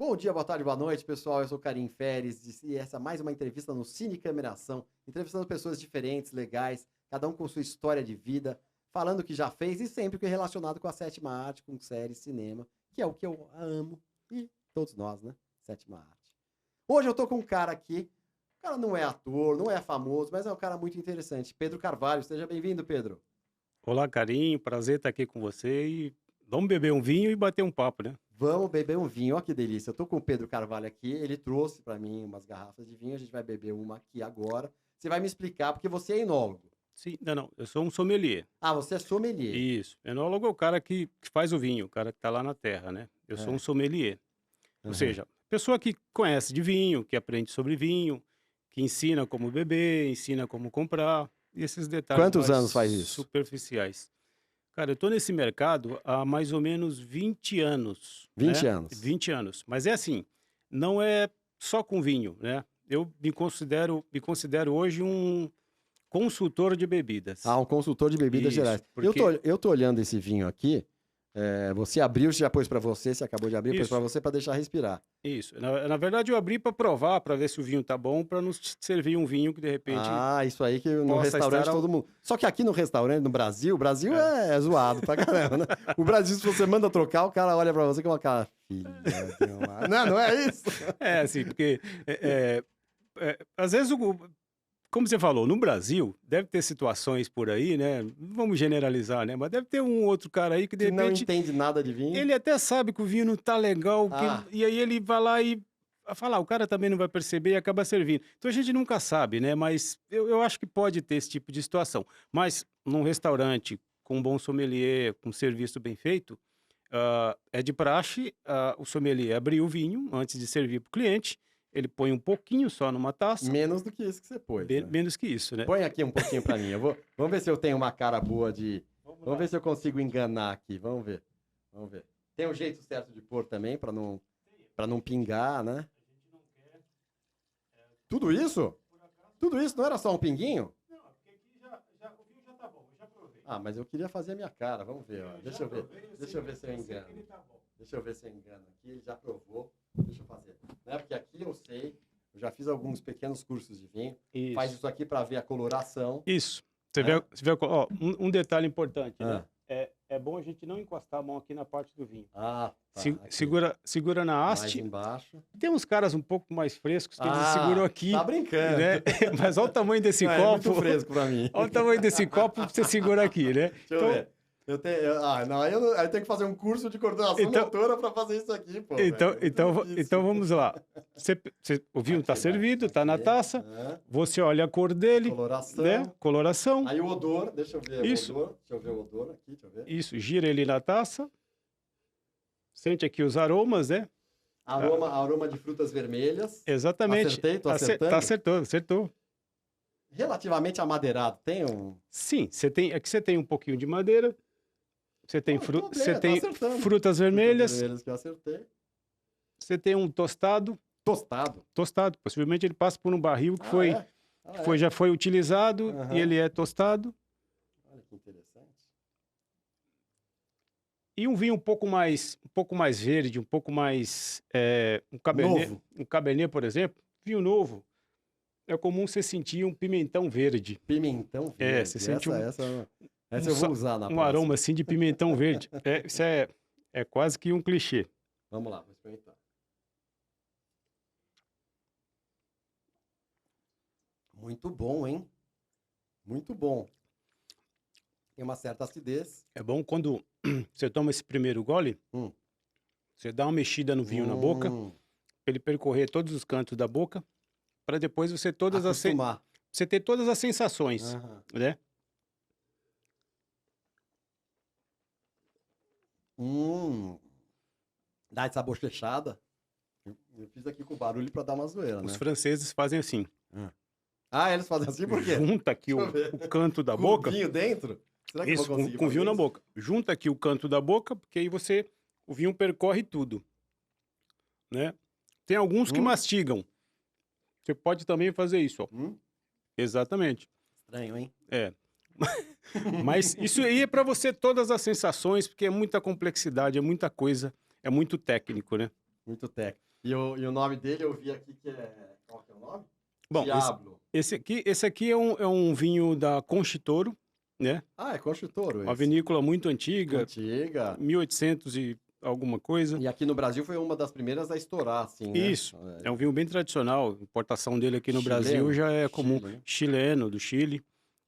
Bom dia, boa tarde, boa noite, pessoal. Eu sou Karim Feres e essa é mais uma entrevista no Cine Cameração, entrevistando pessoas diferentes, legais, cada um com sua história de vida, falando o que já fez e sempre que é relacionado com a sétima arte, com série, cinema, que é o que eu amo e todos nós, né? Sétima arte. Hoje eu tô com um cara aqui, o cara não é ator, não é famoso, mas é um cara muito interessante. Pedro Carvalho, seja bem-vindo, Pedro. Olá, carinho, prazer estar aqui com você e vamos beber um vinho e bater um papo, né? Vamos beber um vinho, olha que delícia. Eu tô com o Pedro Carvalho aqui, ele trouxe para mim umas garrafas de vinho, a gente vai beber uma aqui agora. Você vai me explicar, porque você é enólogo. Sim, não, eu sou um sommelier. Ah, você é sommelier. Isso, enólogo é o cara que faz o vinho, o cara que está lá na terra, né? Eu sou um sommelier, ou Aham. seja, pessoa que conhece de vinho, que aprende sobre vinho, que ensina como beber, ensina como comprar, e esses detalhes Quantos mais anos faz isso? superficiais. Cara, eu tô nesse mercado há mais ou menos 20 anos, 20 né? anos. 20 anos. Mas é assim, não é só com vinho, né? Eu me considero hoje um consultor de bebidas. Ah, um consultor de bebidas Isso, gerais. porque Eu tô olhando esse vinho aqui. Você abriu, já pôs para você, você acabou de abrir, pôs para isso, você para deixar respirar. isso. Na verdade, eu abri para provar, para ver se o vinho tá bom, para não servir um vinho que de repente Ah, isso aí que no possa estar restaurante todo mundo. Só que aqui no restaurante, no Brasil, o Brasil é zoado pra caramba, né? O Brasil, se você manda trocar, o cara olha pra você com uma cara. Filha de uma... Não é isso? é assim, porque às vezes como você falou, no Brasil, deve ter situações por aí, né? Não vamos generalizar, né? Mas deve ter um outro cara aí que, de Que não repente, entende nada de vinho. ele até sabe que o vinho não tá legal, Ah, e aí ele vai lá e fala, o cara também não vai perceber e acaba servindo. Então a gente nunca sabe, né? Mas eu acho que pode ter esse tipo de situação. Mas num restaurante com um bom sommelier, com um serviço bem feito, é de praxe o sommelier abrir o vinho antes de servir para o cliente. Ele põe um pouquinho só numa taça, menos do que isso que você pôs, né? menos que isso, né? Põe aqui um pouquinho pra mim. Vamos ver se eu tenho uma cara boa de. Vamos Vamos lá. ver se eu consigo enganar aqui. Vamos ver. Vamos ver. Tem um jeito certo de pôr também para não pingar, né? A gente não quer, Tudo isso? por acaso. Tudo isso não era só um pinguinho? Não, porque aqui o vinho já tá bom, eu já provei. Ah, mas eu queria fazer a minha cara. Vamos ver, ó. Deixa eu ver. Deixa eu ver se eu sei que engano. ele tá bom. Deixa eu ver se eu engano aqui. Ele já provou. Deixa eu fazer. Né? Porque aqui eu sei. Eu já fiz alguns pequenos cursos de vinho. Isso. Faz isso aqui para ver a coloração. Isso. Você né? vê, ó, um detalhe importante, Ah. né? É bom a gente não encostar a mão aqui na parte do vinho. Ah, tá. Aqui. Segura na Mais haste. embaixo. Tem uns caras um pouco mais frescos que eles seguram aqui. Tá brincando. Né? Mas olha o tamanho desse Não, copo. é muito fresco pra mim. Olha o tamanho desse copo que você segura aqui, né? Deixa eu ver. Aí eu tenho que fazer um curso de coordenação motora pra fazer isso aqui, pô. Então vamos lá. O vinho tá servido, tá na taça. Você olha a cor dele, Coloração. né? Coloração. Aí o odor, deixa eu ver Isso. o odor. Deixa eu ver o odor aqui, deixa eu ver. Isso, gira ele na taça. Sente aqui os aromas, né? Aroma de frutas vermelhas. Tô Acertando? Acertou. Relativamente amadeirado, tem um... Sim, aqui você tem um pouquinho de madeira. Você tem, você tem frutas vermelhas. Frutas vermelhas que eu acertei. Você tem um tostado. Tostado. Possivelmente ele passa por um barril que já foi utilizado e ele é tostado. Olha que interessante. E um vinho um pouco mais verde, um pouco mais Novo. Um cabernet, por exemplo, vinho novo. É comum você sentir um pimentão verde. Pimentão verde. Você sente essa eu vou usar na próxima. Aroma assim de pimentão verde. Isso é quase que um clichê. Vamos lá, vou experimentar. Muito bom, hein? Muito bom. Tem uma certa acidez. É bom quando você toma esse primeiro gole, você dá uma mexida no vinho na boca, para ele percorrer todos os cantos da boca, para depois você você ter todas as sensações, né? Dá essa bochechada. Eu fiz aqui com o barulho para dar uma zoeira, né? Os franceses fazem assim. Eles fazem assim por quê? Junta aqui o canto da boca. Com vinho dentro? Será que Isso, eu vou conseguir com vinho na isso? boca. Junta aqui o canto da boca, porque aí o vinho percorre tudo, né? Tem alguns que mastigam. Você pode também fazer isso, ó. Exatamente. Estranho, hein? Mas isso aí é para você todas as sensações, porque é muita complexidade, é muita coisa, é muito técnico, né? Muito técnico. E o nome dele eu vi aqui que é... Qual que é o nome? Bom, Diablo. esse aqui é um vinho da Conchitoro, né? Ah, é Conchitoro Uma esse. vinícola muito antiga, Antiga. 1800 e alguma coisa. E aqui no Brasil foi uma das primeiras a estourar, assim, né? Isso, é um vinho bem tradicional. A importação dele aqui no Brasil Chileno. já é comum. Chile, né? Chileno, do Chile.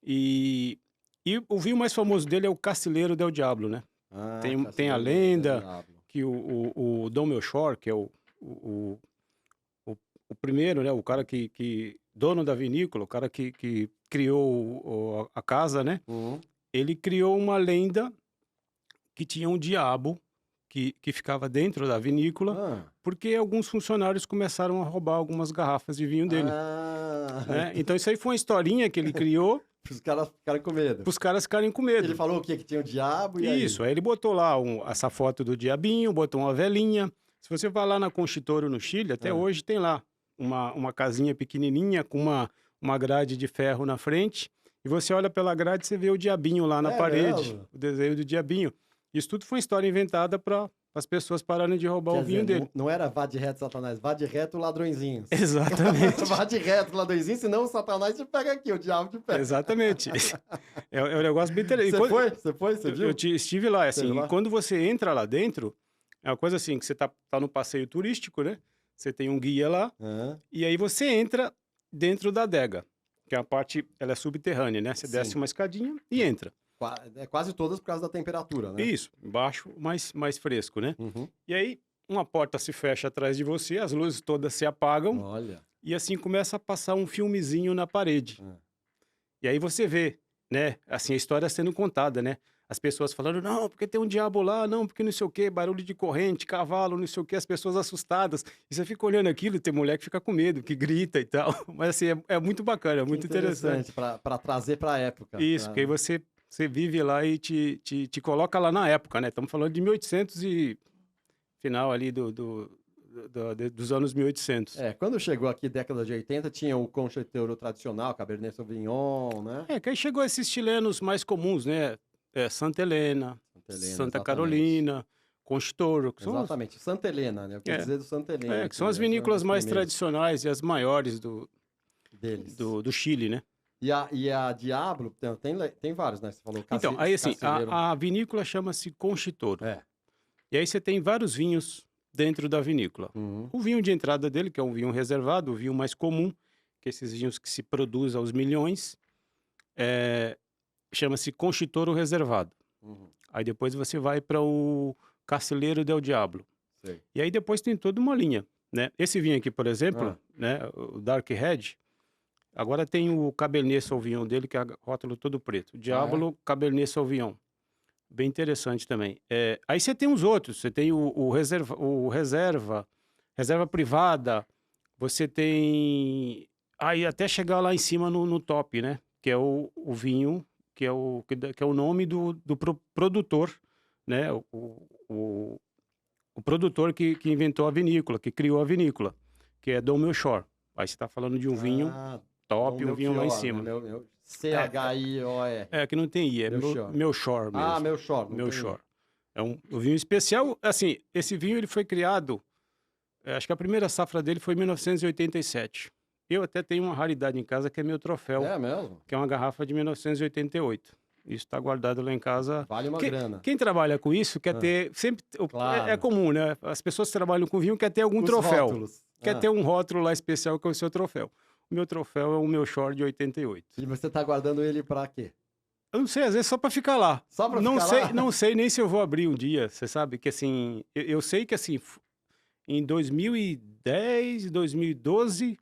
E, e o vinho mais famoso dele é o Castileiro del Diablo, né? Ah, Tem a Castileiro del lenda Diablo. que o Dom Melchor, que é o, o, o primeiro, né? O cara que dono da vinícola, o cara que criou a casa, né? Uhum. Ele criou uma lenda que tinha um diabo que ficava dentro da vinícola, Ah. porque alguns funcionários começaram a roubar algumas garrafas de vinho dele, Ah. né? Então isso aí foi uma historinha que ele criou Os caras ficaram com medo. para os caras ficarem com Ele medo. falou o quê? Que tinha o diabo e aí? Isso, aí ele botou lá essa foto do diabinho, botou uma velhinha. Se você vai lá na Conchitoro, no Chile, até hoje tem lá uma casinha pequenininha com uma grade de ferro na frente, e você olha pela grade e você vê o diabinho lá na É parede, mesmo? o desenho do diabinho. Isso tudo foi uma história inventada para as pessoas pararem de roubar Quer o vinho dizer, dele. não era vá de reto, Satanás, vá de reto, ladrõezinhos. Exatamente. Vá de reto, ladrõezinho, senão o Satanás te pega aqui, o diabo te pega. Exatamente. É um negócio bem interessante. Você foi? Você foi? Você viu? Estive lá, assim, Esteve lá? e quando você entra lá dentro, é uma coisa assim, que você tá no passeio turístico, né? Você tem um guia lá, Aham. e aí você entra dentro da adega, que é a parte, ela é subterrânea, né? Você desce Sim. uma escadinha e entra. Quase todas por causa da temperatura, né? Isso, embaixo mais fresco, né? Uhum. E aí uma porta se fecha atrás de você, as luzes todas se apagam, Olha. e assim começa a passar um filmezinho na parede. Ah. E aí você vê, né, assim, a história sendo contada, né? As pessoas falando, não, porque tem um diabo lá, não, porque não sei o quê, barulho de corrente, cavalo, não sei o quê, as pessoas assustadas. E você fica olhando aquilo e tem mulher que fica com medo, que grita e tal. Mas assim, é muito bacana, é muito interessante. Para trazer para a época. Isso, porque aí você vive lá e te coloca lá na época, né? Estamos falando de 1800 e final ali dos anos 1800. Quando chegou aqui, década de 80, tinha o Conchiteuro tradicional, Cabernet Sauvignon, né? Que aí chegou esses chilenos mais comuns, né? Santa Helena, Santa Helena, Santa exatamente. Carolina, Conchitoro, que são Exatamente. Santa Helena, né? Eu quero dizer do Santa Helena. que são as né? vinícolas Uma das mais primeiras tradicionais e as maiores deles. do Chile, né? E a Diablo, tem vários, né? Você falou Então, aí assim, Castileiro. a vinícola chama-se Conchitoro. É. E aí você tem vários vinhos dentro da vinícola. Uhum. O vinho de entrada dele, que é um vinho reservado, o vinho mais comum, que é esses vinhos que se produzem aos milhões, chama-se Conchitoro Reservado. Uhum. Aí depois você vai para o Castileiro del Diablo. Sei. E aí depois tem toda uma linha, né? Esse vinho aqui, por exemplo, né, o Dark Red, agora tem o Cabernet Sauvignon dele, que é rótulo todo preto. Diablo Cabernet Sauvignon. Bem interessante também. Aí você tem os outros, você tem o reserva privada, você tem... Aí até chegar lá em cima no top, né? Que é o vinho, que é o nome do produtor, né? O produtor que inventou a vinícola, que criou a vinícola, que é Dom Melchor. Aí você está falando de um vinho top, um vinho lá em cima. Né? CHIOR. Que não tem I, é Melchor. Melchor mesmo. Melchor. Melchor. É um vinho especial. Assim, esse vinho ele foi criado, acho que a primeira safra dele foi em 1987. Eu até tenho uma raridade em casa que é meu troféu. É mesmo? Que é uma garrafa de 1988. Isso está guardado lá em casa. Vale uma grana. Quem trabalha com isso quer ter... Sempre, Claro. É comum, né? As pessoas que trabalham com vinho quer ter algum Os troféu. Rótulos. Quer ter um rótulo lá especial que é o seu troféu. O meu troféu é o Melchor de 88. E você tá guardando ele para quê? Eu não sei, às vezes só para ficar lá. Só para Não ficar sei, lá? não sei nem se eu vou abrir um dia. Você sabe que assim, eu sei que assim, em 2010, 2012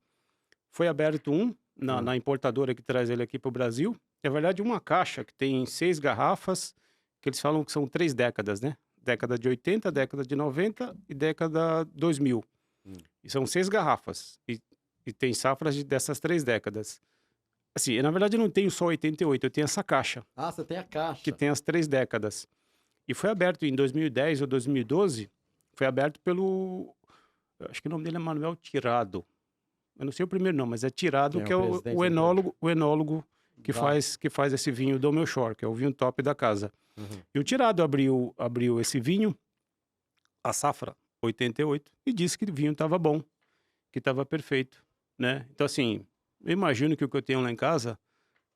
foi aberto na importadora que traz ele aqui para o Brasil. É verdade, uma caixa que tem 6 garrafas, que eles falam que são 3 décadas, né? Década de 80, década de 90 e década 2000. E são 6 garrafas. E tem safras dessas 3 décadas. Assim, eu, na verdade, eu não tenho só 88, eu tenho essa caixa. Ah, você tem a caixa. Que tem as 3 décadas. E foi aberto em 2010 ou 2012, foi aberto pelo... Acho que o nome dele é Manuel Tirado. Eu não sei o primeiro nome, mas é Tirado, que é o enólogo que faz esse vinho do Melchor, que é o vinho top da casa. E o Tirado abriu esse vinho, a safra 88, e disse que o vinho estava bom, que estava perfeito, né? Então, assim, eu imagino que o que eu tenho lá em casa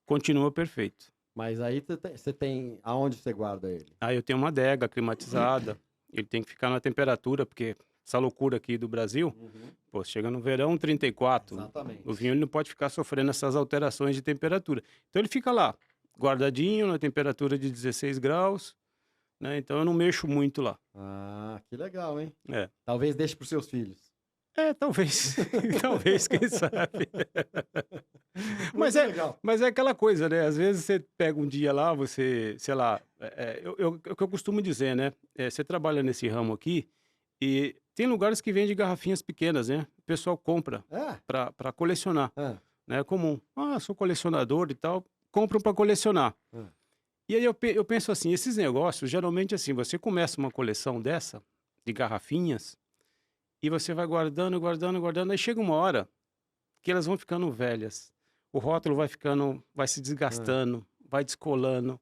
continua perfeito. Mas aí você tem... Aonde você guarda ele? Aí eu tenho uma adega climatizada, ele tem que ficar na temperatura, porque essa loucura aqui do Brasil, pô, chega no verão 34, Exatamente. o vinho ele não pode ficar sofrendo essas alterações de temperatura. Então ele fica lá, guardadinho na temperatura de 16 graus, né? Então eu não mexo muito lá. Ah, que legal, hein? É. Talvez deixe para os seus filhos. Talvez. Talvez, quem sabe. Muito legal. Mas é aquela coisa, né? Às vezes você pega um dia lá, você, sei lá, o que eu costumo dizer, né? Você trabalha nesse ramo aqui e tem lugares que vendem garrafinhas pequenas, né? O pessoal compra É? para colecionar, Ah, né? É comum. Ah, sou colecionador e tal, compram para colecionar. ah. E aí eu penso assim, esses negócios, geralmente assim, você começa uma coleção dessa, de garrafinhas, e você vai guardando, guardando, guardando, aí chega uma hora que elas vão ficando velhas. O rótulo vai ficando, vai se desgastando, vai descolando,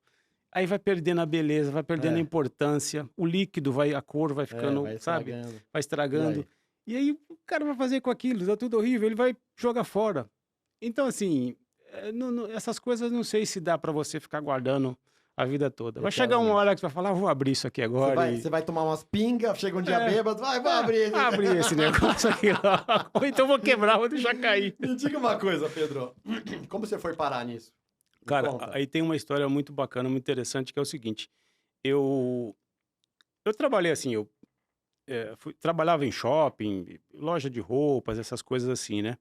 aí vai perdendo a beleza, vai perdendo a É. importância, o líquido vai, a cor vai ficando, Vai sabe, estragando. vai estragando. E E aí o cara vai fazer com aquilo, tá tudo horrível, ele vai jogar fora. Então, assim, essas coisas não sei se dá pra você ficar guardando a vida toda. Vai chegar uma Eternamente. hora que você vai falar, vou abrir isso aqui agora e... Você vai tomar umas pingas, chega um dia É. bêbado, vou abrir. Abrir esse negócio aqui lá. Ou então vou quebrar, vou deixar cair. Me diga uma coisa, Pedro. Como você foi parar nisso? Me Cara, conta. aí tem uma história muito bacana, muito interessante, que é o seguinte. Eu trabalhei assim, trabalhava em shopping, loja de roupas, essas coisas assim, né?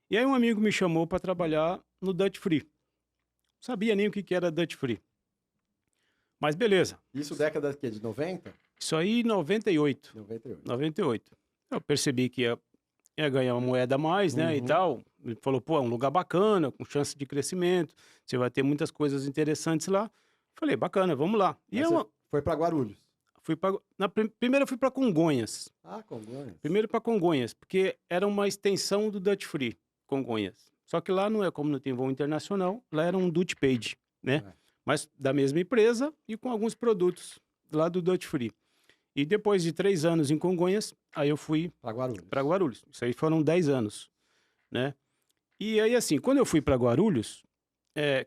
E aí um amigo me chamou para trabalhar no Duty Free. Não sabia nem o que era Duty Free. Mas beleza. Isso década de 90? Isso aí em 98. 98. 98. Eu percebi que ia ganhar uma moeda a mais, né, e Uhum. tal. Ele falou, pô, é um lugar bacana, com chance de crescimento, você vai ter muitas coisas interessantes lá. Falei, bacana, vamos lá. E Aí você foi para Guarulhos. primeiro eu fui para Congonhas. Ah, Congonhas. Primeiro para Congonhas, porque era uma extensão do Duty Free, Congonhas. Só que lá não é como não tem voo internacional, lá era um duty paid, né? É. Mas da mesma empresa e com alguns produtos lá do Duty Free. E depois de 3 anos em Congonhas, aí eu fui Para Guarulhos. para Guarulhos. Isso aí foram 10 anos, né? E aí, assim, quando eu fui para Guarulhos,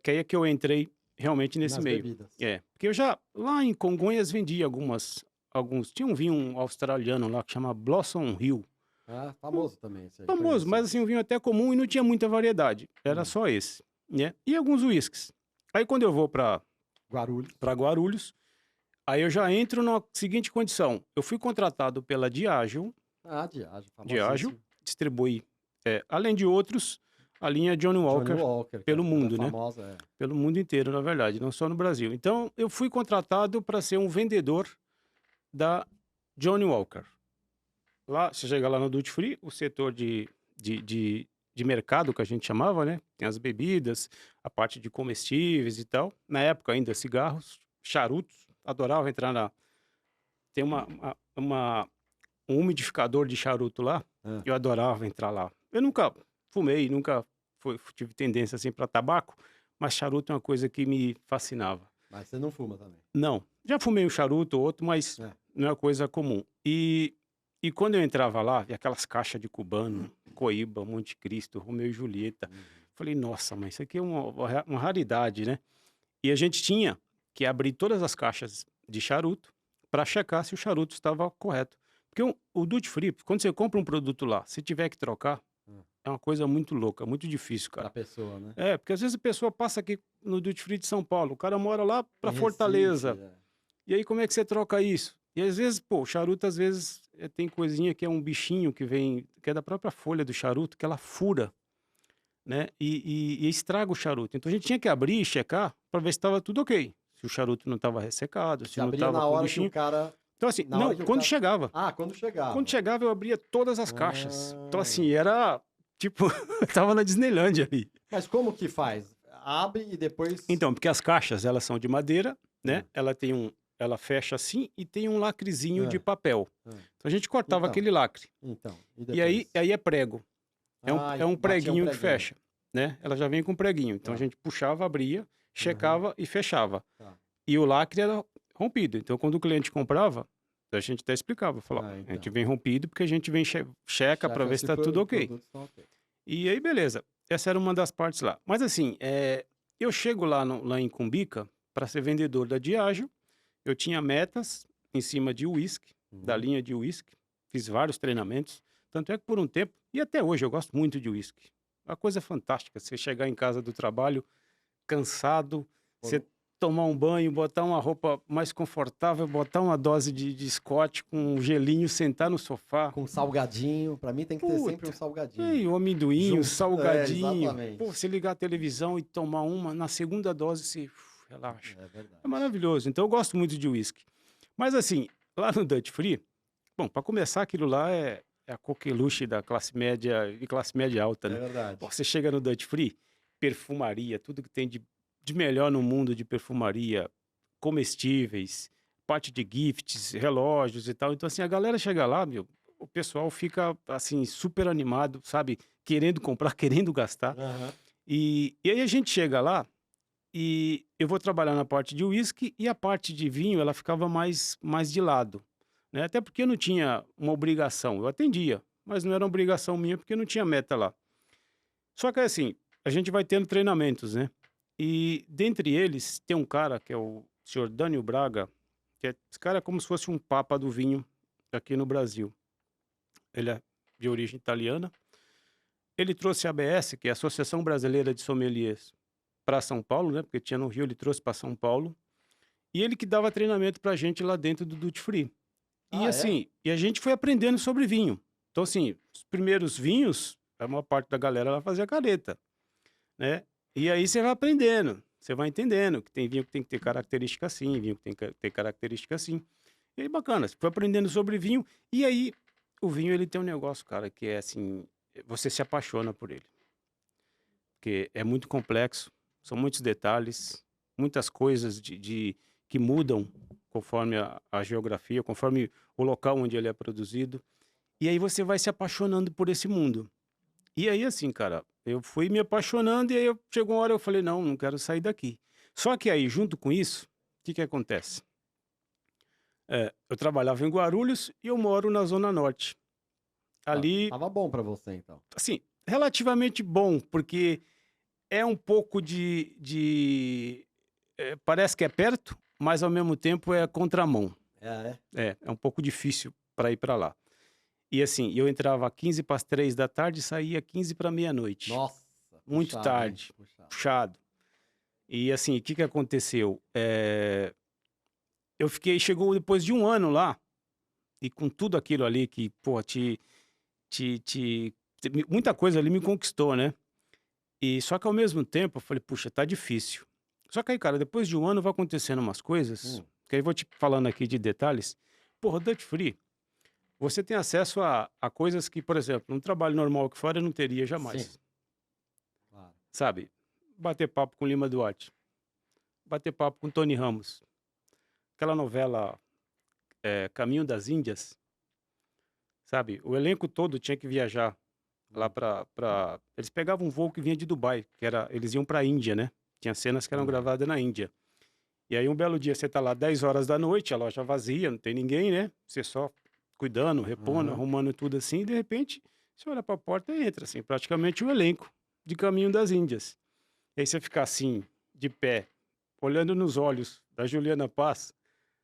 que aí é que eu entrei realmente nesse Nas meio. bebidas. Porque eu já, lá em Congonhas, vendia tinha um vinho australiano lá que chama Blossom Hill. Ah, famoso também esse aí. Famoso, conheci. mas assim, um vinho até comum e não tinha muita variedade. Era só esse, né? E alguns uísques. Aí quando eu vou para Guarulhos. Guarulhos, aí eu já entro na seguinte condição. Eu fui contratado pela Diageo, Ah, Diageo. Diageo, distribui, além de outros, a linha Johnny Walker, Johnny Walker. que pelo é mundo, né? famosa, é. Pelo mundo inteiro, na verdade, não só no Brasil. Então, eu fui contratado para ser um vendedor da Johnny Walker. Lá, você chega lá no Duty Free, o setor de mercado, que a gente chamava, né? Tem as bebidas, a parte de comestíveis e tal. Na época ainda, cigarros, charutos. Adorava entrar na... Tem um umidificador de charuto lá. Ah. Eu adorava entrar lá. Eu nunca fumei, nunca tive tendência assim para tabaco, mas charuto é uma coisa que me fascinava. Mas você não fuma também. Não, já fumei um charuto ou outro, mas não é uma coisa comum. E quando eu entrava lá, e aquelas caixas de cubano, Coíba, Monte Cristo, Romeu e Julieta, falei, nossa, mas isso aqui é uma raridade, né? E a gente tinha que abrir todas as caixas de charuto para checar se o charuto estava correto. Porque o Duty Free, quando você compra um produto lá, se tiver que trocar, é uma coisa muito louca, muito difícil, cara. Pra pessoa, né? Porque às vezes a pessoa passa aqui no Duty Free de São Paulo, o cara mora lá para Em Fortaleza. Recife, E aí como é que você troca isso? E às vezes, pô, o charuto às vezes tem coisinha que é um bichinho que vem, que é da própria folha do charuto, que ela fura, né? E estraga o charuto. Então a gente tinha que abrir e checar para ver se estava tudo ok. Se o charuto não estava ressecado, se Você não abria estava na com hora bichinho. que o cara... Então assim, na não, hora que o quando cara- chegava. Ah, quando chegava. Quando chegava eu abria todas as caixas. Então Ah. assim, era tipo, eu tava na Disneylândia ali. Mas como que faz? Abre e depois... Então, porque as caixas, elas são de madeira, né? Ela fecha assim e tem um lacrezinho de papel. Então a gente cortava Então. aquele lacre. Então, E aí é prego. É um batia preguinho que fecha, né? Ela já vem com preguinho. Então Tá. a gente puxava, abria, checava e fechava. Tá. E o lacre era rompido. Então quando o cliente comprava, A gente até explicava, falava, Ah, a gente então. vem rompido porque a gente vem checa para ver se Se tá tudo ok. produtos estão ok. E aí beleza, essa era uma das partes lá. Mas assim, eu chego lá em Cumbica para ser vendedor da Diageo, eu tinha metas em cima de uísque, da Uhum. linha de uísque, fiz vários treinamentos, tanto é que por um tempo, e até hoje eu gosto muito de uísque. Uma coisa fantástica, você chegar em casa do trabalho cansado, você Por tomar um banho, botar uma roupa mais confortável, botar uma dose de Scott com um gelinho, sentar no sofá. com salgadinho, pra mim tem que ter sempre um Puta, salgadinho. o amendoim, o Junto. É, salgadinho. Pô, exatamente. você ligar a televisão e tomar uma, na segunda dose você relaxa. É É verdade. maravilhoso. Então eu gosto muito de whisky. Mas assim, lá no Dutch Free, bom, para começar, aquilo lá é a coqueluche da classe média e classe média alta, É né? Pô, verdade. você chega no Dutch Free, perfumaria, tudo que tem de melhor no mundo de perfumaria, comestíveis, parte de gifts, relógios e tal. Então, assim, a galera chega lá, meu, o pessoal fica, assim, super animado, sabe? Querendo comprar, querendo gastar. Aham. E aí a gente chega lá e eu vou trabalhar na parte de uísque e a parte de vinho, ela ficava mais de lado, né? Até porque eu não tinha uma obrigação, eu atendia, mas não era uma obrigação minha porque não tinha meta lá. Só que assim, a gente vai tendo treinamentos, né? E dentre eles tem um cara que é o senhor Dânio Braga, esse cara é como se fosse um papa do vinho aqui no Brasil. Ele é de origem italiana. Ele trouxe a ABS, que é a Associação Brasileira de Sommeliers, para São Paulo, né? Porque tinha no Rio, ele trouxe para São Paulo. E ele que dava treinamento pra gente lá dentro do Duty Free. E Ah, é? assim, e a gente foi aprendendo sobre vinho. Então assim, os primeiros vinhos, a maior parte da galera lá fazia careta, né? E aí você vai aprendendo, você vai entendendo que tem vinho que tem que ter característica assim, vinho que tem que ter característica assim. E aí bacana, você foi aprendendo sobre vinho e aí o vinho ele tem um negócio, cara, que é assim, você se apaixona por ele. Porque é muito complexo, são muitos detalhes, muitas coisas que mudam conforme a geografia, conforme o local onde ele é produzido. E aí você vai se apaixonando por esse mundo. E aí, assim, cara, eu fui me apaixonando e aí chegou uma hora eu falei, não, não quero sair daqui. Só que aí, junto com isso, o que que acontece? Eu trabalhava em Guarulhos e eu moro na Zona Norte. Ali, Tava bom pra você, então. assim, relativamente bom, porque é um pouco parece que é perto, mas ao mesmo tempo é contramão. É, é? É um pouco difícil para ir para lá. E assim, eu entrava às 15 para as 3 da tarde e saía 15 para meia-noite. Nossa, Muito puxado, hein? tarde, Puxado. puxado. E assim, o que que aconteceu? Chegou depois de um ano lá, e com tudo aquilo ali que, pô, muita coisa ali me conquistou, né? E só que ao mesmo tempo eu falei, puxa, tá difícil. Só que aí, cara, depois de um ano vai acontecendo umas coisas, Hum, que aí eu vou te falando aqui de detalhes. Porra, Duty Free, você tem acesso a coisas que, por exemplo, um trabalho normal aqui fora eu não teria sim, jamais. claro. Sabe? Bater papo com Lima Duarte, bater papo com Tony Ramos. Aquela novela Caminho das Índias, sabe? O elenco todo tinha que viajar lá Hum, Eles pegavam um voo que vinha de Dubai, eles iam pra Índia, né? Tinha cenas que eram aham. gravadas na Índia. E aí um belo dia você tá lá 10 horas da noite, a loja vazia, não tem ninguém, né? Você só cuidando, repondo, Aham. arrumando tudo assim, e de repente você olha pra porta e entra, assim, praticamente o elenco de Caminho das Índias. E aí você fica assim, de pé, olhando nos olhos da Juliana Paz,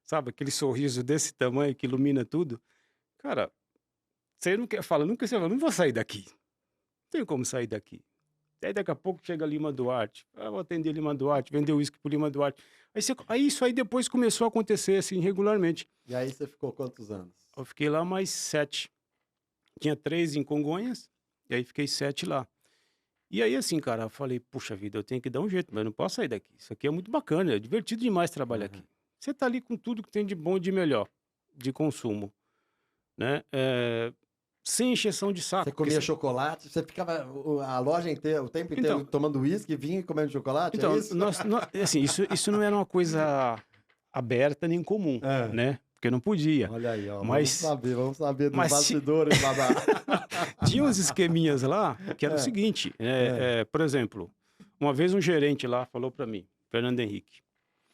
sabe? Aquele sorriso desse tamanho que ilumina tudo. Cara, você não quer, nunca você fala, não vou sair daqui. Não tenho como sair daqui. Aí daqui a pouco chega Lima Duarte. Ah, vou atender Lima Duarte, vender uísque pro Lima Duarte. Aí isso aí depois começou a acontecer assim regularmente. E aí você ficou quantos anos? Eu fiquei lá mais 7. Tinha 3 em Congonhas, e aí fiquei 7 lá. E aí assim, cara, eu falei, puxa vida, eu tenho que dar um jeito, mas eu não posso sair daqui. Isso aqui é muito bacana, é divertido demais trabalhar aqui. Aham. Você tá ali com tudo que tem de bom e de melhor, de consumo, né? Sem encheção de Você saco. comia chocolate, você ficava a loja inteira, o tempo inteiro Então, tomando uísque, vinho e comendo chocolate, é isso? assim, isso não era uma coisa aberta nem comum, É. né? Porque não podia. Olha aí, ó, Mas, vamos saber dos mas bastidores, babá. tinha uns esqueminhas lá que era o É, seguinte, é. por exemplo, uma vez um gerente lá falou para mim, Fernando Henrique,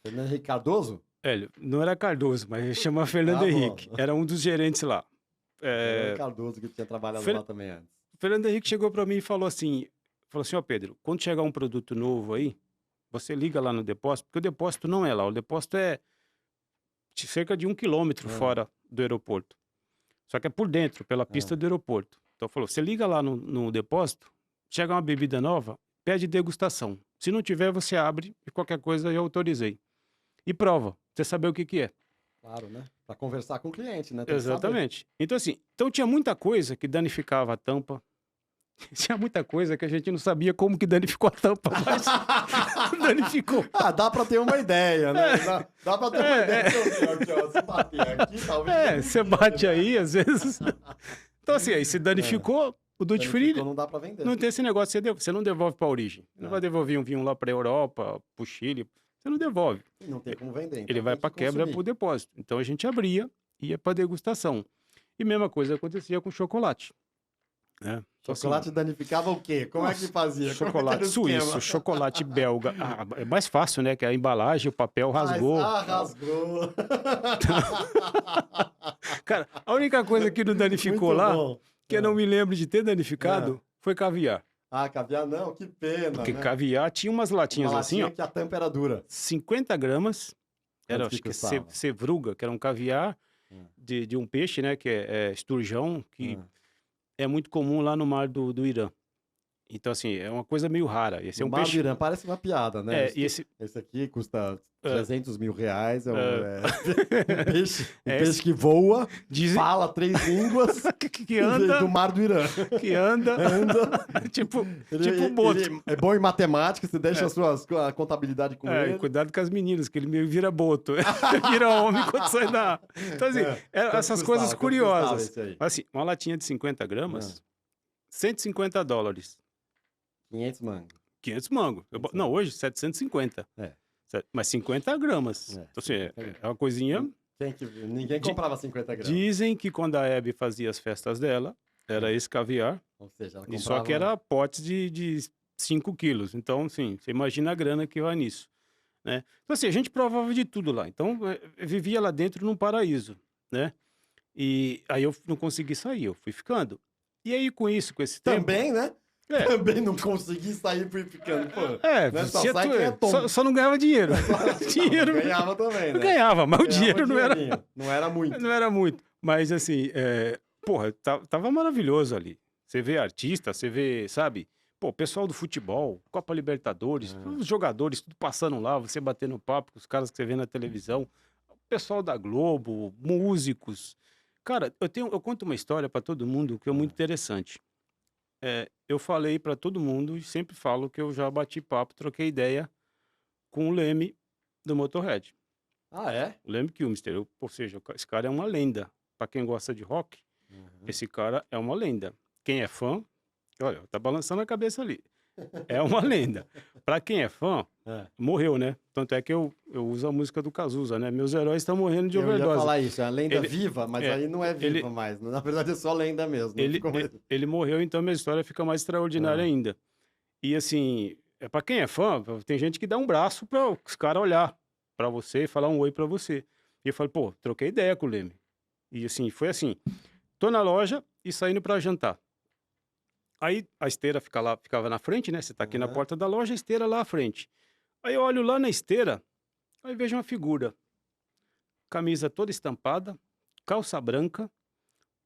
Fernando Henrique Cardoso? Hélio, não era Cardoso, mas ele chama Fernando Ah, bom. Henrique. Era um dos gerentes lá. Era o Cardoso que tinha trabalhado Fer- lá também antes. Fernando Henrique chegou para mim e falou assim, ó Pedro, quando chegar um produto novo aí, você liga lá no depósito, porque o depósito não é lá, o depósito é de cerca de 1 quilômetro Ah, fora do aeroporto. Só que é por dentro, pela pista ah. do aeroporto. Então falou, você liga lá no depósito, chega uma bebida nova, pede degustação. Se não tiver, você abre e qualquer coisa eu autorizei. E prova, pra você saber o que que é. Claro, né? Pra conversar com o cliente, né? Tem que saber. Exatamente. Então assim, então tinha muita coisa que danificava a tampa. Tinha muita coisa que a gente não sabia como que danificou a tampa, mas danificou. Ah, dá pra ter uma ideia, né? Dá pra ter uma É, ideia. Deixa eu ver aqui, ó. Se bater aqui, talvez. É, você bate aí, às vezes. Então assim, aí se danificou, o duty free Danificou, não dá pra vender. não tem esse negócio, você não devolve pra origem. Não É. vai devolver um vinho lá pra Europa, pro Chile, você não devolve. E não tem como vender. Então Ele vai tem pra que quebra consumir. pro depósito. Então a gente abria e ia pra degustação. E mesma coisa acontecia com chocolate. Né? Então, assim, Chocolate danificava o quê? Como é que nossa, fazia? Como é que chocolate era o suíço, esquema? chocolate belga. Ah, é mais fácil, né? Que a embalagem, o papel rasgou. Rasgou. Cara, a única coisa que não danificou Muito lá, bom. que eu não me lembro de ter danificado, foi caviar. Ah, caviar não, que pena, Porque né? caviar tinha umas latinhas Uma assim, latinha ó, que a tampa era dura. 50 gramas. Era, Quanto que acho que custava? sevruga, que era um caviar Hum. de um peixe, né? Que é esturjão, que Ah. é muito comum lá no mar do Irã. Então, assim, é uma coisa meio rara. Esse é No um Mar do peixe. Irã, parece uma piada, né? E esse. Esse aqui custa É. 300 mil reais. É um, É. um peixe, É peixe que voa, Dizem fala 3 línguas que anda, do Mar do Irã. que anda, Anda. tipo Ele, boto. ele é bom em matemática, você deixa a contabilidade com É, e ele. cuidado com as meninas, que ele meio vira boto. Vira homem quando sai da. Então, assim, Quanto essas custava? coisas Quanto curiosas. custava esse aí? Assim, uma latinha de 50 gramas, $150. 500 mangos. 500 mangos. Não, hoje 750. É. Mas 50 gramas. É, Então, assim, 50 gramas. é uma coisinha. Ninguém comprava 50 gramas. Dizem que quando a Hebe fazia as festas dela, era esse caviar. Ou seja, ela E comprava... só que era potes de 5 quilos. Então, assim, você imagina a grana que vai nisso. Né? Então, assim, a gente provava de tudo lá. Então, eu vivia lá dentro num paraíso, né? E aí eu não consegui sair, eu fui ficando. E aí, com isso, com esse tempo... Também, né? É. Também não consegui sair fui ficando. Pô, né? Só tinha sai quem é tonto. só não ganhava dinheiro. Dinheiro Ganhava também, né? ganhava, mas o Ganhava dinheiro não era, dinheirinho. Não era muito. não era muito. Mas assim, porra, tava maravilhoso ali. Você vê artista, você vê, sabe? Pô, pessoal do futebol, Copa Libertadores, os jogadores tudo passando lá, você batendo papo com os caras que você vê na televisão, o pessoal da Globo, músicos. Cara, eu conto uma história pra todo mundo que é muito interessante. Eu falei pra todo mundo e sempre falo que eu já bati papo, troquei ideia com o Leme do Motorhead. Ah, é? O Leme Kilmister. Ou seja, esse cara é uma lenda. Pra quem gosta de rock, esse cara é uma lenda. Quem é fã, olha, tá balançando a cabeça ali. É uma lenda. Pra quem é fã, morreu, né? Tanto é que eu uso a música do Cazuza, né? Meus heróis estão morrendo de Eu ia overdose. falar isso, é uma lenda Ele- viva, mas aí não é viva mais. Na verdade é só lenda mesmo. Ele, Ficou mais- ele morreu, então minha história fica mais extraordinária ainda. E assim, pra quem é fã, tem gente que dá um braço para os caras olhar pra você e falar um oi pra você. E eu falo, pô, troquei ideia com o Leme. E assim, foi assim, tô na loja e saindo pra jantar. Aí a esteira ficava na frente, né? Você tá aqui na porta da loja, a esteira lá à frente. Aí eu olho lá na esteira, aí vejo uma figura. Camisa toda estampada, calça branca,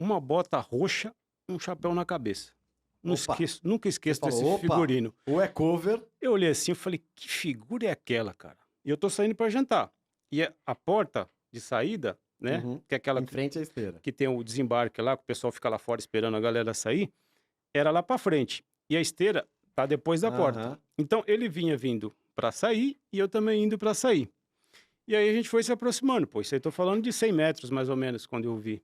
uma bota roxa, um chapéu na cabeça. Opa. Nunca esqueço Você desse falou, opa. figurino. Ou é cover, Eu olhei assim e falei, que figura é aquela, cara? E eu tô saindo pra jantar. E a porta de saída, né? Que é aquela em frente à esteira. que tem o desembarque lá, que o pessoal fica lá fora esperando a galera sair, era lá pra frente. E a esteira tá depois da porta. Aham. Então ele vinha vindo pra sair e eu também indo pra sair. E aí a gente foi se aproximando. Pô, isso aí tô falando de 100 metros mais ou menos quando eu vi.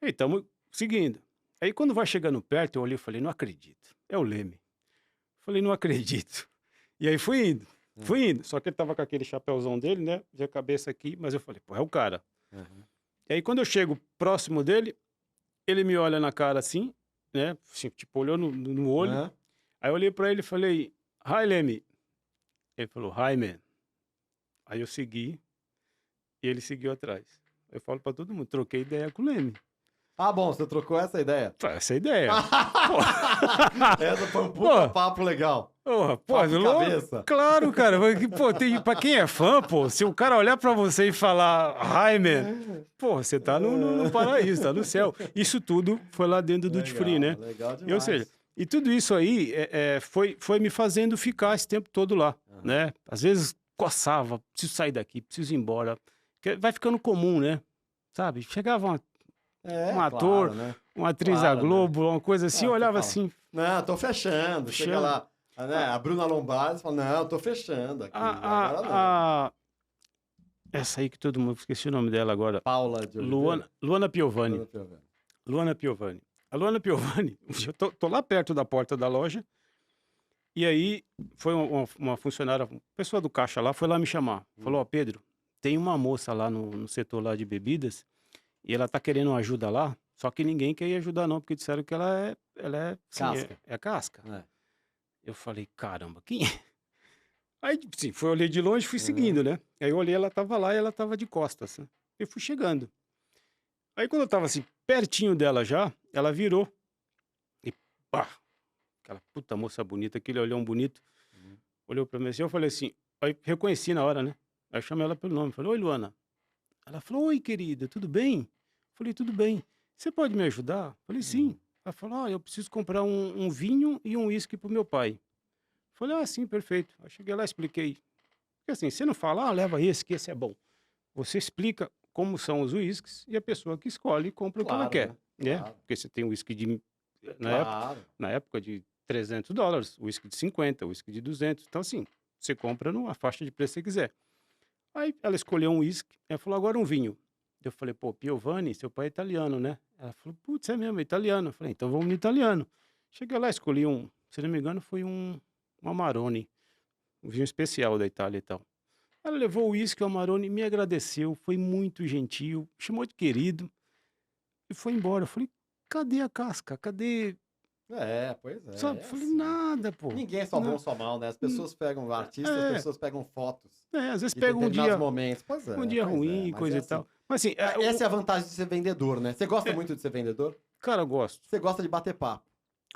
E estamos seguindo. Aí quando vai chegando perto, eu olhei e falei, não acredito. É o Leme. Falei, não acredito. E aí fui indo. Fui indo. Só que ele tava com aquele chapéuzão dele, né? De a cabeça aqui, mas eu falei, pô, é o cara. E aí quando eu chego próximo dele, ele me olha na cara assim, né? Assim, tipo, olhou no olho. Aham. Aí eu olhei pra ele e falei, hi, Leme. Ele falou, hi, man. Aí eu segui. E ele seguiu atrás. Eu falo pra todo mundo, troquei ideia com o Leme. Ah, bom, você trocou essa ideia. Foi essa a ideia. Essa foi um puta Pô. papo legal. Porra, pô, Papo louco. cabeça. Claro, cara. Pô, pra quem é fã, pô, se o cara olhar pra você e falar, hi, man, pô, você tá no paraíso, tá no céu. Isso tudo foi lá dentro do Duty Free, né? Legal E, demais. ou seja, e tudo isso aí foi me fazendo ficar esse tempo todo lá, né? Às vezes coçava, preciso sair daqui, preciso ir embora. Vai ficando comum, né? Sabe? Chegava um ator, claro, né? uma atriz da Claro, né? Globo, uma coisa assim, Ah, eu olhava fala. assim, Não, tô fechando. Chega Fechando. lá, né? A Bruna Lombardi fala, não, tô fechando aqui. Agora não. essa aí que todo mundo esqueci o nome dela agora. Paula de Oliveira. Luana Piovani. Luana Piovani. Luana Piovani. A Luana Piovani, eu tô lá perto da porta da loja, e aí foi uma funcionária, pessoa do caixa lá, foi lá me chamar. Falou, ó, Pedro, tem uma moça lá no setor lá de bebidas, e ela tá querendo ajuda lá, só que ninguém quer ir ajudar não, porque disseram que ela é Casca. É casca. É. Eu falei, caramba, quem é? Aí, sim, olhei de longe, fui seguindo, né? Aí eu olhei, ela tava lá e ela tava de costas, né? Eu fui chegando. Aí quando eu tava assim, pertinho dela já, ela virou. E pá! Aquela puta moça bonita, aquele olhão bonito. Olhou pra mim assim, eu falei assim, aí reconheci na hora, né? Aí eu chamei ela pelo nome, falei, oi, Luana. Ela falou, oi, querida, tudo bem? Falei, tudo bem. Você pode me ajudar? Falei, sim. Ela falou, eu preciso comprar um vinho e um uísque pro meu pai. Falei, sim, perfeito. Aí cheguei lá, expliquei. Porque assim, você não fala, leva esse, que esse é bom. Você explica como são os uísques e a pessoa que escolhe compra o que ela quer. Né? Claro. Porque você tem uísque de... Claro. Na época de $300, uísque de 50, uísque de 200. Então, assim, você compra numa faixa de preço que você quiser. Aí ela escolheu um uísque, ela falou, agora um vinho. Eu falei, pô, Piovani, seu pai é italiano, né? Ela falou, putz, é mesmo, é italiano. Eu falei, então vamos no italiano. Cheguei lá, escolhi se não me engano, foi um Amarone, um vinho especial da Itália e tal. Ela levou o uísque, o Amarone, me agradeceu, foi muito gentil, chamou de querido e foi embora. Eu falei, cadê a casca? Cadê? Pois é. Sabe? Falei, assim. nada, pô. Ninguém é só bom ou só mal, né? As pessoas pegam artistas, as pessoas pegam fotos. Às vezes de pega um determinados dia, momentos. Pois é, um dia pois ruim, mas coisa é e tal. assim. Mas assim, Essa é a vantagem de ser vendedor, né? Você gosta muito de ser vendedor? cara, eu gosto. Você gosta de bater papo.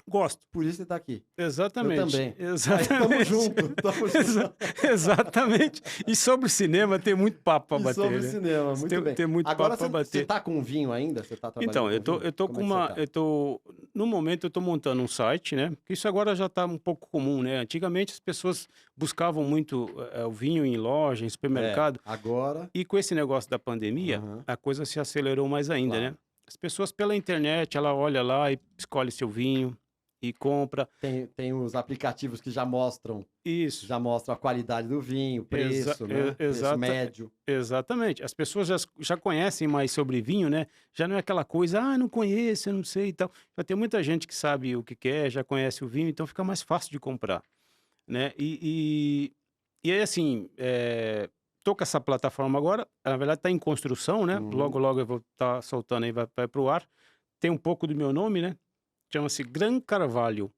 Gosto. Por isso você tá aqui. Exatamente. Eu também. Exatamente. Tamo junto. Tamo junto. Exatamente. E sobre cinema tem muito papo pra E bater, sobre né? cinema, muito bem. Tem muito Agora papo pra você bater. tá com um vinho ainda? Você tá trabalhando Então, com vinho? eu tô Como com é que você tá? no momento eu tô montando um site, né? Porque isso agora já tá um pouco comum, né? Antigamente as pessoas buscavam muito o vinho em loja, em supermercado. Agora... E com esse negócio da pandemia, a coisa se acelerou mais ainda, Claro. né? As pessoas pela internet, ela olha lá e escolhe seu vinho e compra. Tem os aplicativos que já mostram Isso. a qualidade do vinho, o preço, né? Preço médio. Exatamente. As pessoas já conhecem mais sobre vinho, né? Já não é aquela coisa, não conheço, eu não sei e tal. Já tem muita gente que sabe o que quer, já conhece o vinho, então fica mais fácil de comprar, né? E aí, assim, tô com essa plataforma agora, na verdade tá em construção, né? Logo, logo eu vou estar soltando aí, vai pro ar. Tem um pouco do meu nome, né? Chama-se Gran Carvalho.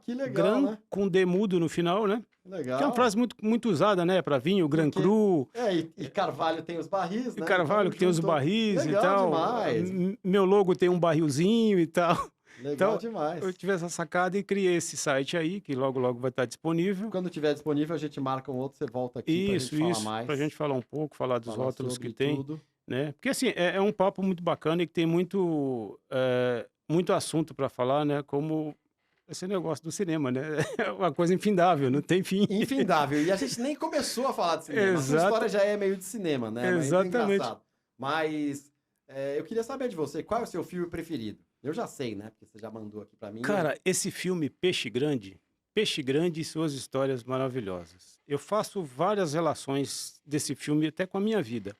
Que legal, Gran né? com D mudo no final, né? Legal. Que é uma frase muito usada, né? Para vinho, Gran Cru. E Carvalho tem os barris, né? E Carvalho então, que tem os barris legal e tal. Demais. Meu logo tem um barrilzinho e tal. Legal então, demais. Eu tive essa sacada e criei esse site aí, que logo, logo vai estar disponível. Quando tiver disponível, a gente marca um outro, você volta aqui pra gente falar mais. Pra gente falar um pouco, falar dos rótulos que tem. Tudo. Né? Porque assim, é um papo muito bacana e que tem muito assunto para falar, né? Como esse negócio do cinema, né? É uma coisa infindável, não tem fim. Infindável. E a gente nem começou a falar de cinema. A sua história já é meio de cinema, né? Exatamente. Mas eu queria saber de você, qual é o seu filme preferido? Eu já sei, né? Porque você já mandou aqui para mim. Cara, esse filme Peixe Grande e suas histórias maravilhosas. Eu faço várias relações desse filme até com a minha vida,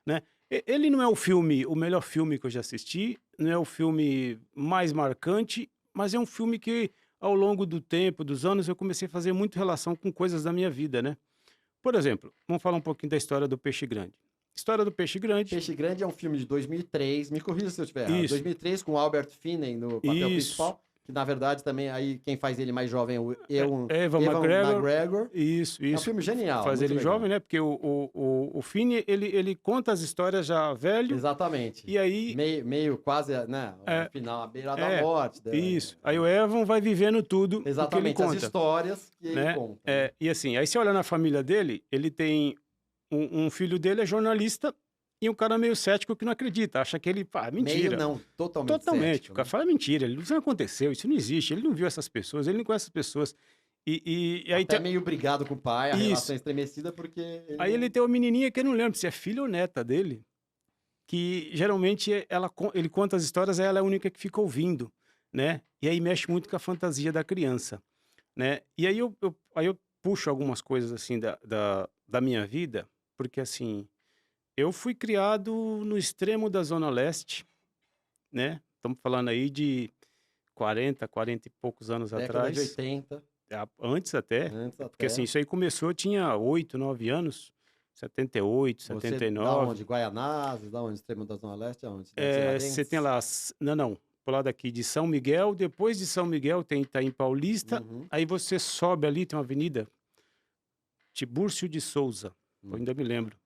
né? Ele não é o melhor filme que eu já assisti, não é o filme mais marcante, mas é um filme que, ao longo do tempo, dos anos, eu comecei a fazer muito relação com coisas da minha vida, né? Por exemplo, vamos falar um pouquinho da história do Peixe Grande. História do Peixe Grande. Peixe Grande é um filme de 2003, me corrija se eu estiver errado. Isso. 2003, com Albert Finney no papel principal. que na verdade também aí quem faz ele mais jovem é o Ewan Evan McGregor. McGregor. Isso, É um isso. filme genial, Faz muito ele legal. jovem, né? Porque o Finney, ele conta as histórias já velho, Exatamente. e aí... Meio quase, né, É, ao final, à beira da é, morte. isso. Aí o Evan vai vivendo tudo o que ele Exatamente, as conta, histórias que ele né? conta. Né? E assim, aí você olha na família dele, ele tem um filho dele é jornalista e um cara meio cético que não acredita, acha que ele, pá, mentira. Meio não, totalmente Totalmente. cético, O cara né? fala mentira, isso não aconteceu, isso não existe, ele não viu essas pessoas, ele não conhece essas pessoas. E aí Até meio brigado com o pai, a Isso. relação estremecida, porque... Aí ele tem uma menininha que eu não lembro se é filha ou neta dele, que geralmente ele conta as histórias, ela é a única que fica ouvindo, né? E aí mexe muito com a fantasia da criança, né? E aí eu puxo algumas coisas assim da minha vida, porque assim, eu fui criado no extremo da Zona Leste, né? Estamos falando aí de 40 e poucos anos Década de atrás. 80, Antes até. antes Porque até. assim, isso aí começou, eu tinha 8, 9 anos. 78, Você da 79. onde? Guaianazes, da onde? Extremo da Zona Leste, aonde? Tiradentes? Você tem lá, não, pro lado aqui de São Miguel, depois de São Miguel tem Itaim Paulista, Uhum. aí você sobe ali, tem uma avenida, Tibúrcio de Souza, eu ainda me lembro.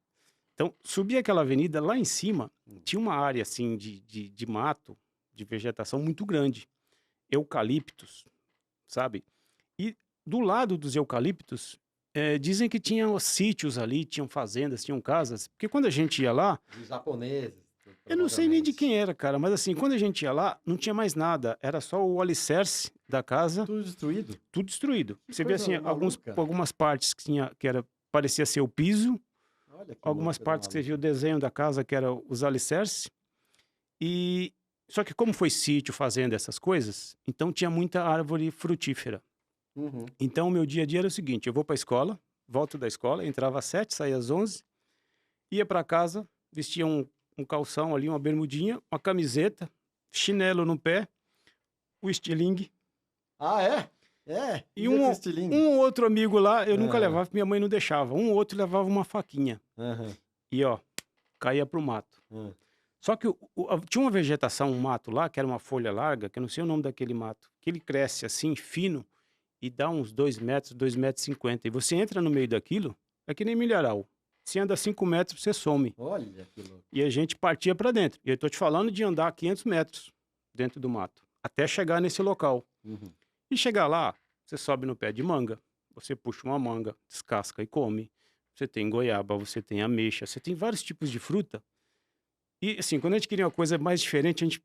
Então, subir aquela avenida, lá em cima, tinha uma área assim de mato, de vegetação muito grande, eucaliptos, sabe? E do lado dos eucaliptos, dizem que tinham sítios ali, tinham fazendas, tinham casas, porque quando a gente ia lá, De japoneses. eu não sei nem de quem provavelmente. era, cara, mas assim, quando a gente ia lá, não tinha mais nada, era só o alicerce da casa, Tudo destruído. tudo destruído. Que Você vê coisa assim, maluca. algumas partes parecia ser o piso, Olha que algumas coisa partes que você maluca. viu o desenho da casa, que era os alicerces, e só que como foi sítio, fazenda, essas coisas, então tinha muita árvore frutífera. Uhum. Então, o meu dia a dia era o seguinte: eu vou para a escola, volto da escola, entrava às 7, saía às 11, ia para casa, vestia um calção ali, uma bermudinha, uma camiseta, chinelo no pé, o estilingue. Ah, é? É, E ia com estilingue. um outro amigo lá, eu nunca Ah. levava, porque minha mãe não deixava. Um outro levava uma faquinha. Aham. E, ó, caía pro mato. Ah. Só que tinha uma vegetação, um mato lá, que era uma folha larga, que eu não sei o nome daquele mato, que ele cresce assim, fino, e dá uns 2 metros, 2,50 metros. E você entra no meio daquilo, é que nem milharal. Se anda 5 metros, você some. Olha que louco. E a gente partia para dentro. E eu tô te falando de andar 500 metros dentro do mato, até chegar nesse local. Uhum. E chegar lá, você sobe no pé de manga, você puxa uma manga, descasca e come. Você tem goiaba, você tem ameixa, você tem vários tipos de fruta. E assim, quando a gente queria uma coisa mais diferente, a gente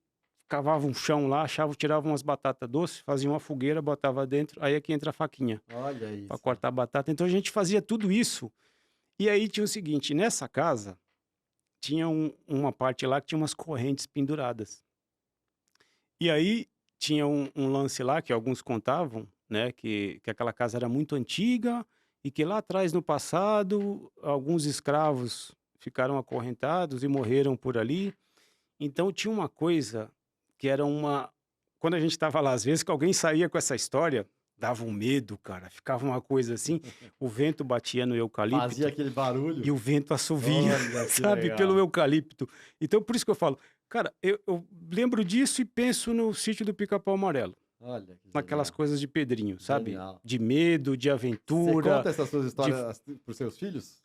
cavava um chão lá, tirava umas batatas doces, fazia uma fogueira, botava dentro, aí é que entra a faquinha Olha isso. para cortar a batata. Então a gente fazia tudo isso. E aí tinha o seguinte, nessa casa tinha uma parte lá que tinha umas correntes penduradas. E aí tinha um lance lá que alguns contavam, né, que aquela casa era muito antiga e que lá atrás no passado alguns escravos ficaram acorrentados e morreram por ali. Então tinha uma coisa que era quando a gente estava lá, às vezes que alguém saía com essa história, dava um medo, cara. Ficava uma coisa assim, o vento batia no eucalipto Fazia aquele barulho. e o vento assovia, Olha que sabe, legal. pelo eucalipto. Então por isso que eu falo, cara, eu lembro disso e penso no sítio do Pica-Pau Amarelo. Olha que Naquelas genial. coisas de Pedrinho, sabe? Genial. De medo, de Você aventura. conta essas suas histórias pros seus filhos?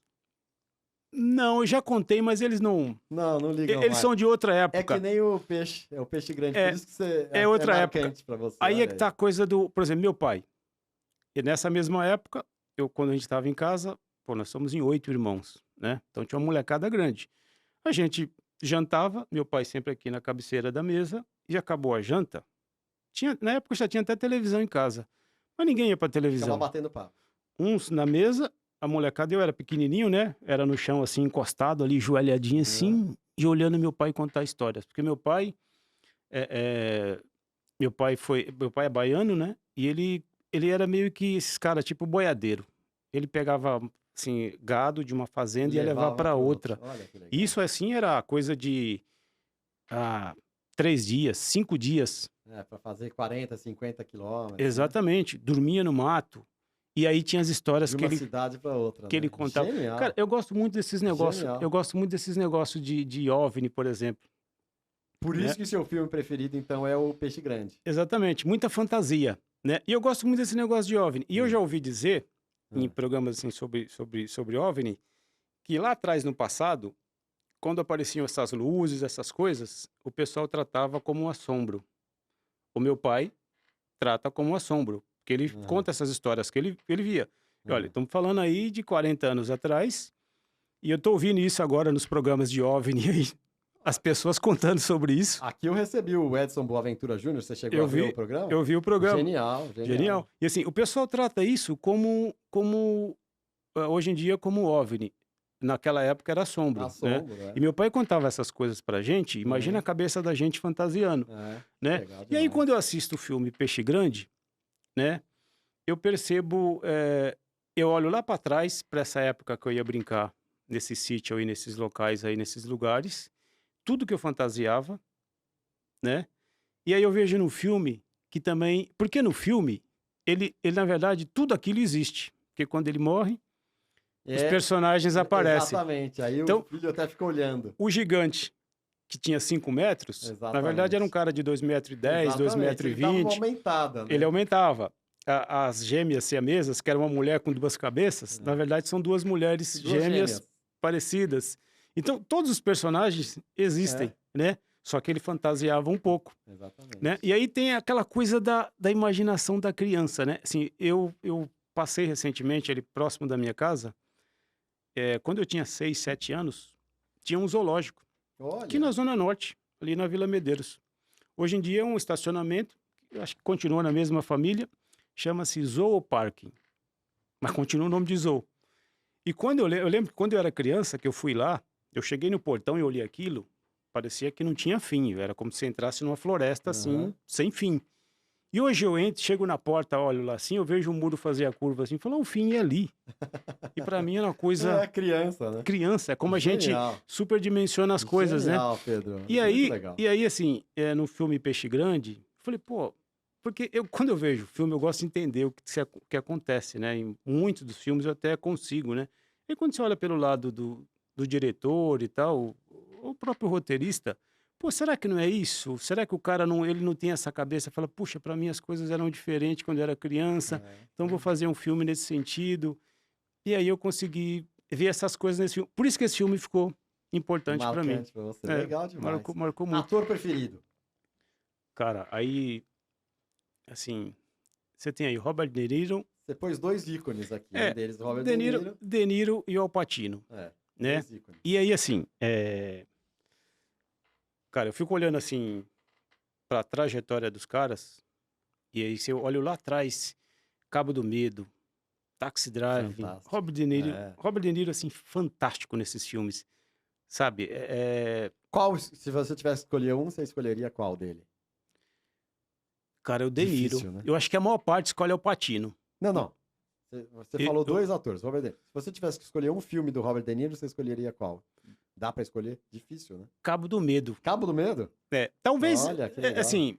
Não, eu já contei, mas eles não. Não, não ligam Eles mais. são de outra É época. que nem o peixe, é o peixe grande, É, por isso que você é outra época. marcante pra você. Aí é olha que tá a coisa do. Por exemplo, meu pai. E nessa mesma época, quando a gente estava em casa, pô, nós somos em 8 irmãos, né? Então tinha uma molecada grande. A gente jantava, meu pai sempre aqui na cabeceira da mesa, e acabou a janta. Na época já tinha até televisão em casa. Mas ninguém ia pra Ficava televisão. batendo papo. Uns na mesa, a molecada, eu era pequenininho, né? Era no chão, assim, encostado ali, joelhadinho assim, e olhando meu pai contar histórias. Porque meu pai meu pai é baiano, né? E ele era meio que esses caras, tipo boiadeiro. Ele pegava, assim, gado de uma fazenda e ia levar Levava para pro outra. outro. Olha que legal. Isso, assim, era coisa de 3 dias, 5 dias. É, pra fazer 40, 50 quilômetros. Exatamente. Dormia no mato. E aí tinha as histórias De que uma ele cidade pra outra. que ele né? contava. Genial. Cara, eu gosto muito desses negócios. Genial. Eu gosto muito desses negócios de OVNI, por exemplo. Por né? isso que seu filme preferido, então, é o Peixe Grande. Exatamente, muita fantasia, né? E eu gosto muito desse negócio de OVNI. E eu Hum, já ouvi dizer, em hum. programas assim sobre OVNI, que lá atrás, no passado, quando apareciam essas luzes, essas coisas, o pessoal tratava como um assombro. O meu pai trata como um assombro, porque ele Aham, conta essas histórias que ele via. E olha, aham. estamos falando aí de 40 anos atrás, e eu tô ouvindo isso agora nos programas de OVNI aí, as pessoas contando sobre isso. Aqui eu recebi o Edson Boaventura Júnior, você chegou a Eu ver o vi, programa? eu vi o programa. Genial, genial. Genial. E assim, o pessoal trata isso hoje em dia como OVNI. Naquela época era assombro, né? Assombro, E meu pai contava essas coisas pra gente, imagina a Uhum. cabeça da gente fantasiando, né? Legal E aí demais. quando eu assisto o filme Peixe Grande, né? Eu percebo, eu olho lá pra trás, pra essa época que eu ia brincar nesse sítio aí, nesses locais aí, nesses lugares, tudo que eu fantasiava, né? E aí eu vejo no filme que também, porque no filme ele na verdade tudo aquilo existe, porque quando ele morre, os É, personagens aparecem. exatamente. Aí o Então, filho até fica olhando. o gigante que tinha 5 metros, na verdade era um Exatamente. cara de 2,10 m, dois Exatamente. metros e Ele dava uma vinte. aumentada, Ele né? aumentava. As gêmeas siamesas, que era uma mulher com 2 cabeças, na É. verdade são 2 mulheres Duas gêmeas gêmeas. parecidas. Então, todos os personagens É, existem, né? Só que ele fantasiava um pouco, né? exatamente. E aí tem aquela coisa da imaginação da criança, né? Assim, eu passei recentemente ali próximo da minha casa, quando eu tinha 6, 7 anos, tinha um zoológico, aqui na Olha, Zona Norte, ali na Vila Medeiros. Hoje em dia é um estacionamento, eu acho que continua na mesma família, chama-se Zooparking, mas continua o nome de Zoo. E quando eu lembro que quando eu era criança, que eu fui lá, eu cheguei no portão e olhei aquilo, parecia que não tinha fim, era como se entrasse numa floresta aham. assim, sem fim. E hoje eu entro, chego na porta, olho lá assim, eu vejo o muro fazer a curva assim, falo, o fim é ali. E pra mim é uma coisa É criança, né? criança, é como a gente Genial. superdimensiona as coisas, né? Genial, Pedro. E Muito aí, legal. e aí assim, no filme Peixe Grande, eu falei, pô, porque quando eu vejo filme, eu gosto de entender o que acontece, né? Em muitos dos filmes eu até consigo, né? E quando você olha pelo lado do diretor e tal, o próprio roteirista, pô, será que não é isso? Será que o cara não, ele não tem essa cabeça? Fala, puxa, para mim as coisas eram diferentes quando eu era criança, então vou fazer um filme nesse sentido. E aí eu consegui ver essas coisas nesse filme. Por isso que esse filme ficou importante para mim. Marcante pra você. É, Legal demais. marcou muito. Ator preferido? Cara, aí, assim, você tem aí Robert De Niro, Você pôs dois ícones aqui. Um é, deles, Robert De Niro. De Niro e Al Pacino, É, né? dois ícones. E aí, assim, cara, eu fico olhando, assim, pra trajetória dos caras, e aí se eu olho lá atrás, Cabo do Medo, Taxi Drive, Fantástico. É. Robert De Niro, assim, fantástico nesses filmes, sabe? Qual, se você tivesse que escolher um, você escolheria qual dele? Cara, é o De Niro. Difícil, né? Eu acho que a maior parte escolhe Al Pacino. Não, não. Você E- falou eu- dois atores, Robert De Niro. Se você tivesse que escolher um filme do Robert De Niro, você escolheria qual? Dá pra escolher? Difícil, né? Cabo do Medo. Cabo do Medo? Talvez, Olha, que legal. assim,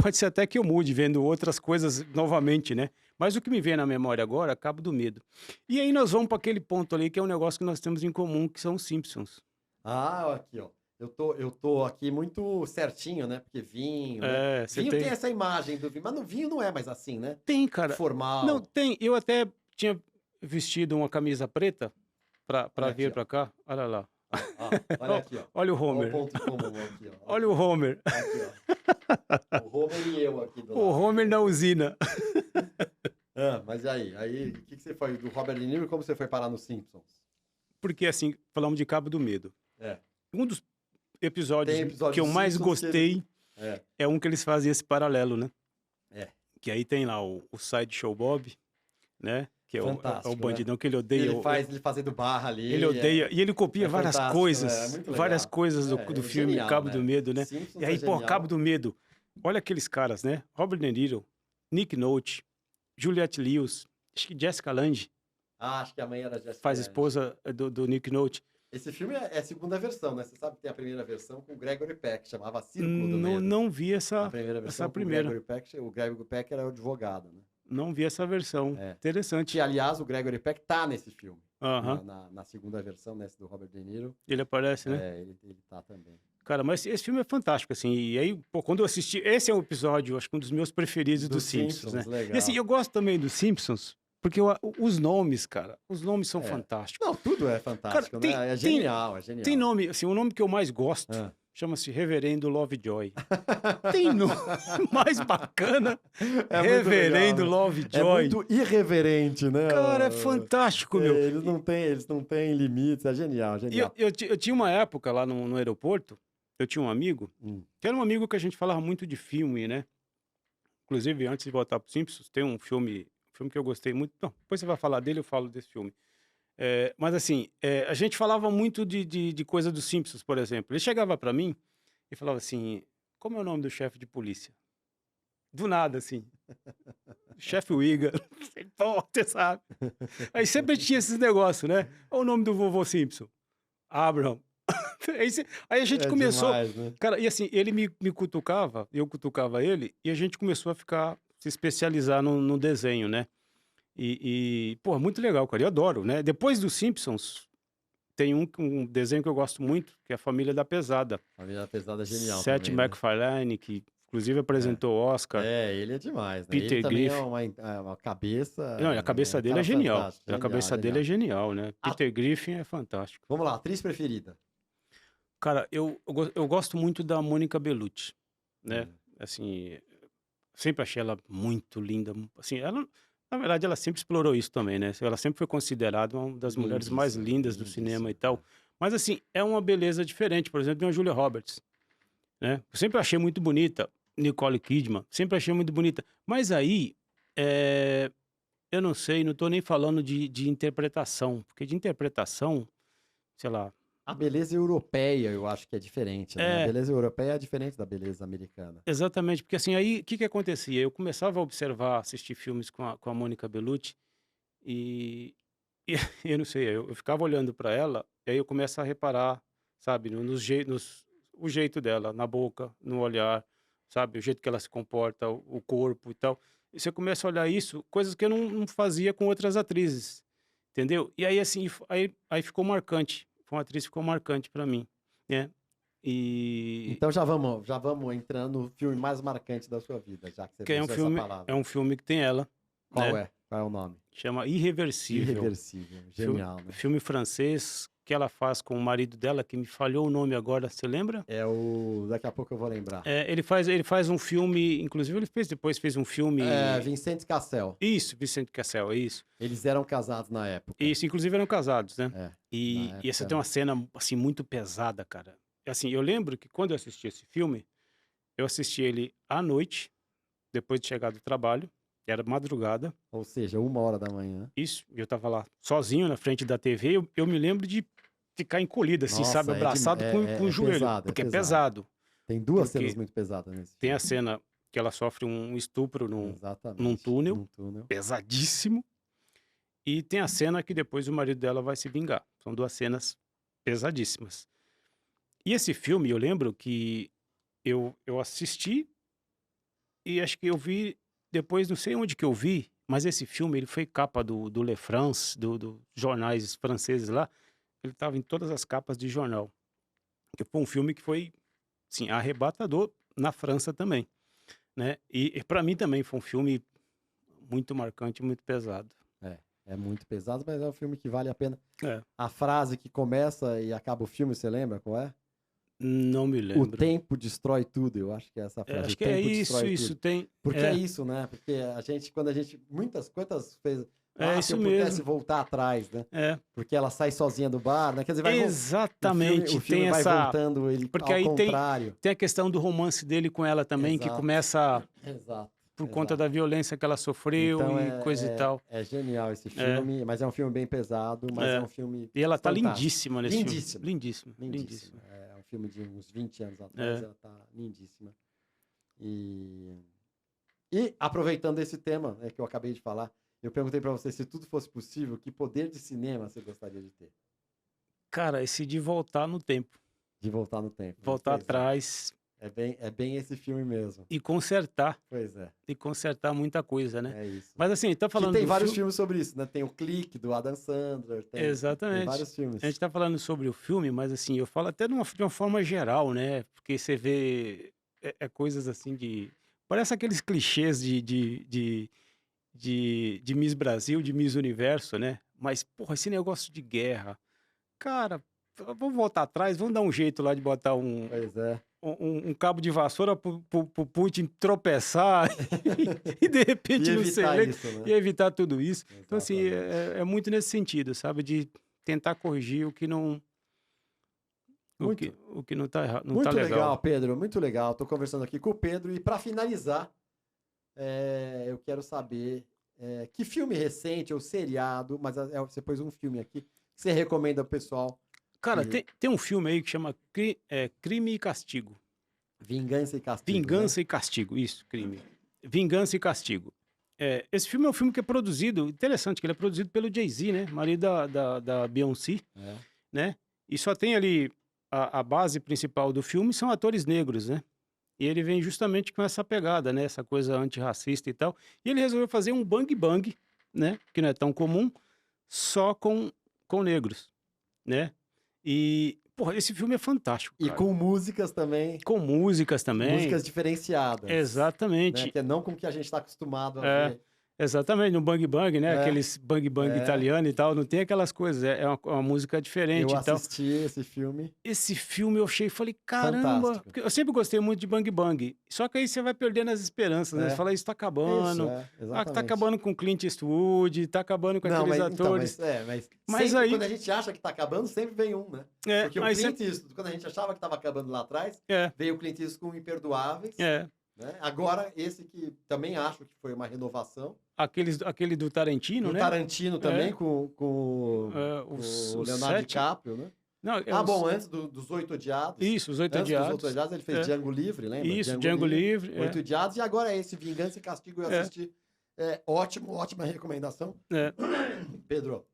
pode ser até que eu mude vendo outras coisas novamente, né? Mas o que me vem na memória agora, Cabo do Medo. E aí nós vamos para aquele ponto ali que é um negócio que nós temos em comum, que são os Simpsons. Ah, aqui, ó. Eu tô aqui muito certinho, né? Porque vinho, né? Você Vinho tem tem. essa imagem do vinho, mas no vinho não é mais assim, né? Tem, cara. Não, Formal. tem. Eu até tinha vestido uma camisa preta para Olha vir aqui, ó. para cá. Olha lá. Ó, olha aqui, ó. Olha o Olha o Homer. ponto comum aqui, ó. Olha o Homer. Aqui, ó. O Homer e eu aqui do O lado. Homer na usina. Mas e aí, o que você foi do Robert De Niro e como você foi parar nos Simpsons? Porque, assim, falamos de Cabo do Medo. É, Um dos episódios tem episódio que eu dos mais Simpsons que gostei é, é um que eles fazem esse paralelo, né? é. Que aí tem lá o Sideshow Bob, né? Que é o Fantástico, bandidão que ele odeia. Ele fazendo barra ali. Ele odeia. E ele copia é várias fantástico, coisas. é muito Várias legal. coisas do É filme genial, Cabo né? do Medo, né? Simpsons E aí, é pô, genial. Cabo do Medo. Olha aqueles caras, né? Robert De Niro, Nick Nolte, Juliette Lewis, acho que Jessica Lange Acho que a mãe era Jessica faz Lange. esposa do Nick Nolte. Esse filme é a segunda versão, né? Você sabe que tem a primeira versão com o Gregory Peck, chamava Círculo do Não, Medo. não vi A essa primeira versão com primeira. o Gregory Peck era o advogado, né? Não vi essa versão. É. Interessante. Que, aliás, o Gregory Peck tá nesse filme. Aham. Na segunda versão, nesse do Robert De Niro. Ele aparece, né? Ele tá também. Cara, mas esse filme é fantástico, assim, e aí, pô, quando eu assisti esse é um episódio, acho que um dos meus preferidos Dos dos Simpsons, né. Simpsons, E assim, legal. eu gosto também dos Simpsons, porque os nomes, cara, os nomes são É. fantásticos. Não, tudo é Cara, fantástico, tem né? É tem genial, é tem genial. nome, assim, o nome que eu mais gosto Hã. chama-se Reverendo Lovejoy. Tem nome mais bacana, É muito legal, Reverendo né? É Lovejoy. muito irreverente, né? Cara, é fantástico, meu. Eles não têm limites, é genial, E eu genial. eu ti eu tinha uma época lá no aeroporto, eu tinha um amigo, Hum. que era um amigo que a gente falava muito de filme, né. Inclusive, antes de voltar para os Simpsons, tem um filme que eu gostei muito não, depois você vai falar dele, eu falo desse filme. Mas assim, a gente falava muito de coisa dos Simpsons, por exemplo. Ele chegava pra mim e falava assim: "Como é o nome do chefe de polícia?" Do nada, assim. Chefe Wiggum. Pô, você sabe. Aí sempre tinha esses negócios, né. "Qual o nome do vovô Simpson?" "Abraham." Aí a gente É começou demais, né? cara, e assim, ele me cutucava, eu cutucava ele, e a gente começou a se especializar no desenho, né. Pô, muito legal, cara, eu adoro, né. Depois dos Simpsons, tem um desenho que eu gosto muito, que é a Família da Pesada. Família Pesada é genial Seth também, né? MacFarlane, que inclusive É. apresentou o Oscar, É, ele é demais, né? Ele Peter também é Griffin. uma cabeça, Não, e a é cabeça um dele é cara genial. fantástico. A Genial, cabeça dele é genial. genial, né. Ah, Peter Griffin é fantástico. vamos lá, atriz preferida. Cara, eu gosto muito da Mônica Bellucci, né, Hum. assim, sempre achei ela muito linda, assim, ela na verdade ela sempre explorou isso também, né, ela sempre foi considerada uma das mulheres mais Lindíssima, lindas do cinema lindíssima. e tal. Mas assim, é uma beleza diferente, por exemplo, tem a Julia Roberts, né, eu sempre achei muito bonita, Nicole Kidman, sempre achei muito bonita. Mas aí, eh, eu não sei, não tô nem falando de interpretação, porque de interpretação, sei lá. A beleza europeia, eu acho que é diferente, né? A É, beleza europeia é diferente da beleza americana. exatamente, porque assim, aí o que que acontecia? Eu começava a observar, assistir filmes com a Mônica Bellucci e e eu não sei, eu ficava olhando pra ela, e aí eu começo a reparar, sabe, no nos jei nos o jeito dela, na boca, no olhar, sabe, o jeito que ela se comporta, o corpo e tal. E você começa a olhar isso, coisas que eu não fazia com outras atrizes, entendeu? E aí assim, aí ficou marcante, foi uma atriz que ficou marcante pra mim, né. E Então já vamos entrando no filme mais marcante da sua vida, já que você que usou essa palavra. é um filme que tem ela, Qual né, é? Qual é o nome? chama Irreversível. Irreversível. Filme Genial, né? filme francês que ela faz com o marido dela, que me falhou o nome agora, você lembra? É o. Daqui a pouco eu vou lembrar. Ele faz um filme, inclusive ele depois fez um É, filme. Vincent Cassel. Isso, Vicente Cassel, é isso. Eles eram casados na época. Isso, inclusive eram casados, né. É, E na e essa época. tem uma cena, assim, muito pesada, cara. Assim, eu lembro que quando eu assisti esse filme, eu assisti ele à noite, depois de chegar do trabalho, era madrugada, Ou seja, 1 hora da manhã. isso, e eu estava lá sozinho na frente da TV, eu me lembro de ficar encolhido, assim, sabe, Nossa, abraçado com o joelho, pesado, é porque é pesado. pesado. Tem duas cenas Porque muito pesadas nesse tem a filme. cena que ela sofre um estupro num Exatamente. túnel, Num túnel. pesadíssimo, e tem a cena que depois o marido dela vai se vingar. São 2 cenas pesadíssimas. E esse filme, eu lembro que eu assisti e acho que eu vi depois, não sei onde que eu vi, mas esse filme ele foi capa do Le France, do jornais franceses lá, ele estava em todas as capas de jornal. Que foi um filme que foi, sim, arrebatador na França também, né. E pra mim também foi um filme muito marcante, muito pesado. É muito pesado, mas é um filme que vale a pena. É, A frase que começa e acaba o filme, você lembra qual é? não me O lembro. tempo destrói tudo. Eu acho que é essa frase. Acho O que é tempo isso, destrói isso tudo. tem Porque é isso, né? Porque a gente, quando a gente. Quantas vezes. é Se isso eu pudesse mesmo. voltar atrás, né? É, Porque ela sai sozinha do bar, né? Quer dizer, exatamente, o filme tem vai essa voltando ele porque ao aí tem contrário. tem a questão do romance dele com ela também, que Exato, começa exato, por conta exato. da violência que ela sofreu Então e coisa e tal. é genial esse É, filme, mas é um filme bem pesado, mas é é. um filme E ela tá fantástico. lindíssima nesse filme. Lindíssima, Lindíssima, lindíssima. lindíssima. É um filme de uns 20 anos atrás, É. ela tá lindíssima. E, e aproveitando esse tema, né, que eu acabei de falar, eu perguntei pra você se tudo fosse possível, que poder de cinema você gostaria de ter? Cara, esse de voltar no tempo, De voltar no tempo, né? voltar Pois é. atrás, É bem esse filme mesmo. e consertar, Pois é, muita coisa, né. é isso. Mas assim, tá Que falando tem do vários filme. filmes sobre isso, né? Tem o Clique, do Adam Sandler, tem Exatamente. vários filmes. A gente tá falando sobre o filme, mas assim, eu falo até de uma forma geral, né, porque você vê, coisas assim parece aqueles clichês de Miss Brasil, de Miss Universo, né, mas, porra, esse negócio de guerra, cara, vamos voltar atrás, vamos dar um jeito lá de botar Pois é. um cabo de vassoura pro Putin tropeçar e de repente E não ser evitar eleito, isso, né? e evitar tudo isso. Então, assim, Exatamente. é muito nesse sentido, sabe, de tentar corrigir Muito, o que não tá errado, não tá muito legal. legal, Pedro, muito legal. Estou conversando aqui com o Pedro e para finalizar, eu quero saber que filme recente ou seriado, mas você pôs um filme aqui, que você recomenda ao pessoal Cara, que tem um filme aí que chama Crime e Castigo. Vingança e Castigo, né? Vingança e Castigo, isso, crime. Vingança e Castigo. Esse filme é um filme que é produzido, interessante, que ele é produzido pelo Jay-Z, né? Marido da Beyoncé, É. né? E só tem ali a base principal do filme são atores negros, né? E ele vem justamente com essa pegada, né? Essa coisa antirracista e tal. E ele resolveu fazer um bang bang, né? Que não é tão comum, só com negros, né? E, porra, esse filme é fantástico, E cara. com músicas também, Com músicas também. músicas diferenciadas, né? Exatamente. Que é não com o que a gente está acostumado a É, ver. exatamente, no Bang Bang, né? É, Aqueles Bang Bang é. italiano e tal, não tem aquelas coisas, é uma música diferente Eu e tal. assisti esse filme. Esse filme eu achei, falei, caramba, Fantástico. porque eu sempre gostei muito de Bang Bang, só que aí você vai perdendo as esperanças, né? É. Você fala, isso tá acabando, Isso, tá exatamente. acabando com Clint Eastwood, tá acabando com Não, aqueles mas, então, atores. Mas sempre aí- quando a gente acha que tá acabando, sempre vem um, né? Porque o aí Clint Eastwood, quando a gente achava que tava acabando lá atrás, veio o Clint Eastwood com Imperdoáveis, né? Agora, esse que também acho que foi uma renovação. aquele do Tarantino, O né? Tarantino também, com Os o Leonardo Sete. DiCaprio, né? Não, Bom, antes dos Oito Odiados. Isso, Os Oito Antes dos Odiados. Oito Odiados, ele fez Django Livre, lembra? Isso, Django Livre. Oito Odiados, e agora é esse Vingança e Castigo, eu assisti. Ótima recomendação, Pedro.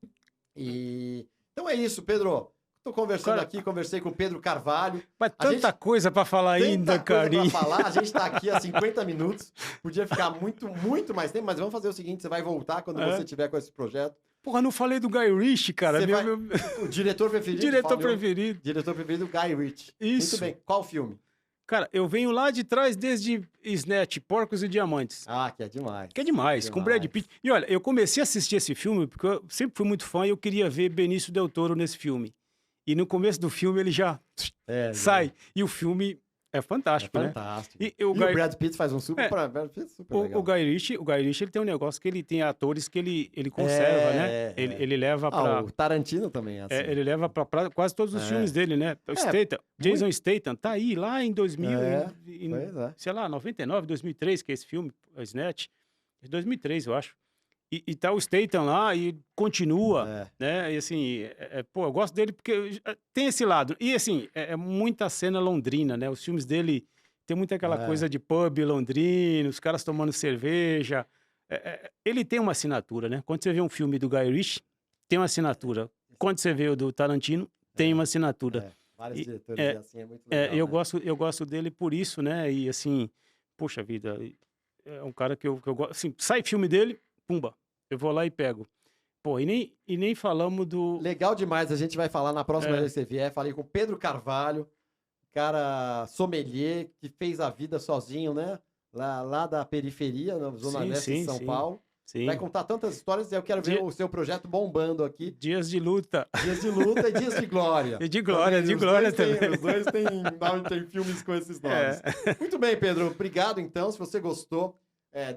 Então é isso, Pedro. Tô conversando aqui, conversei com o Pedro Carvalho. Mas tanta coisa pra falar ainda, Carinho. Pra falar, a gente tá aqui há 50 minutos, podia ficar muito mais tempo, mas vamos fazer o seguinte, você vai voltar quando você tiver com esse projeto. Porra, não falei do Guy Ritchie, cara. O diretor preferido. Diretor preferido. Diretor preferido, Guy Ritchie. Isso. Muito bem. Qual filme? Cara, eu venho lá de trás desde Snatch, Porcos e Diamantes. Ah, que é demais. Que é demais, com Brad Pitt. E olha, eu comecei a assistir esse filme porque eu sempre fui muito fã e eu queria ver Benício Del Toro nesse filme. E no começo do filme ele já sai. E o filme é fantástico, né? Fantástico. E o Brad Pitt faz um super legal. O Guy Ritchie, ele tem um negócio que ele tem atores que ele conserva, né? Ele leva pra... O Tarantino também é assim. ele leva pra quase todos os filmes dele, né? O Statham, Jason Statham, tá aí lá em 2000, sei lá, 99, 2003, que é esse filme, o Snatch. 2003, eu acho. E tá o Statham lá e continua, né? E assim, pô, eu gosto dele porque tem esse lado. E assim, é muita cena londrina, né? Os filmes dele tem muita aquela coisa de pub londrino, os caras tomando cerveja. Ele tem uma assinatura, né? Quando você vê um filme do Guy Ritchie, tem uma assinatura. Quando você vê o do Tarantino, tem uma assinatura. Vários diretores assim, é muito legal. Eu gosto dele por isso, né? E assim, poxa vida, é um cara que eu gosto. Assim, sai filme dele, pumba, eu vou lá e pego. Pô, e nem falamos do... Legal demais, a gente vai falar na próxima vez que você vier. Falei com o Pedro Carvalho, cara sommelier, que fez a vida sozinho, né? Lá da periferia, na Zona Leste de São Paulo. Sim. Vai contar tantas histórias e eu quero ver o seu projeto bombando aqui. Dias de luta. Dias de luta e dias de glória. E de glória também. Os dois têm filmes com esses nomes. Muito bem, Pedro. Obrigado, então. Se você gostou,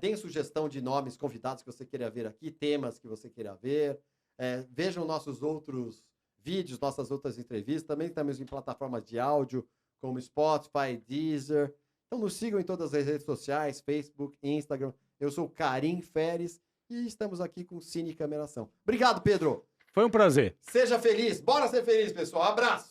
deem sugestão de nomes, convidados que você queira ver aqui, temas que você queira ver. Vejam nossos outros vídeos, nossas outras entrevistas. Também estamos em plataformas de áudio, como Spotify, Deezer. Então nos sigam em todas as redes sociais, Facebook, Instagram. Eu sou Karim Feres e estamos aqui com Cine Cameração. Obrigado, Pedro. Foi um prazer. Seja feliz. Bora ser feliz, pessoal. Abraço.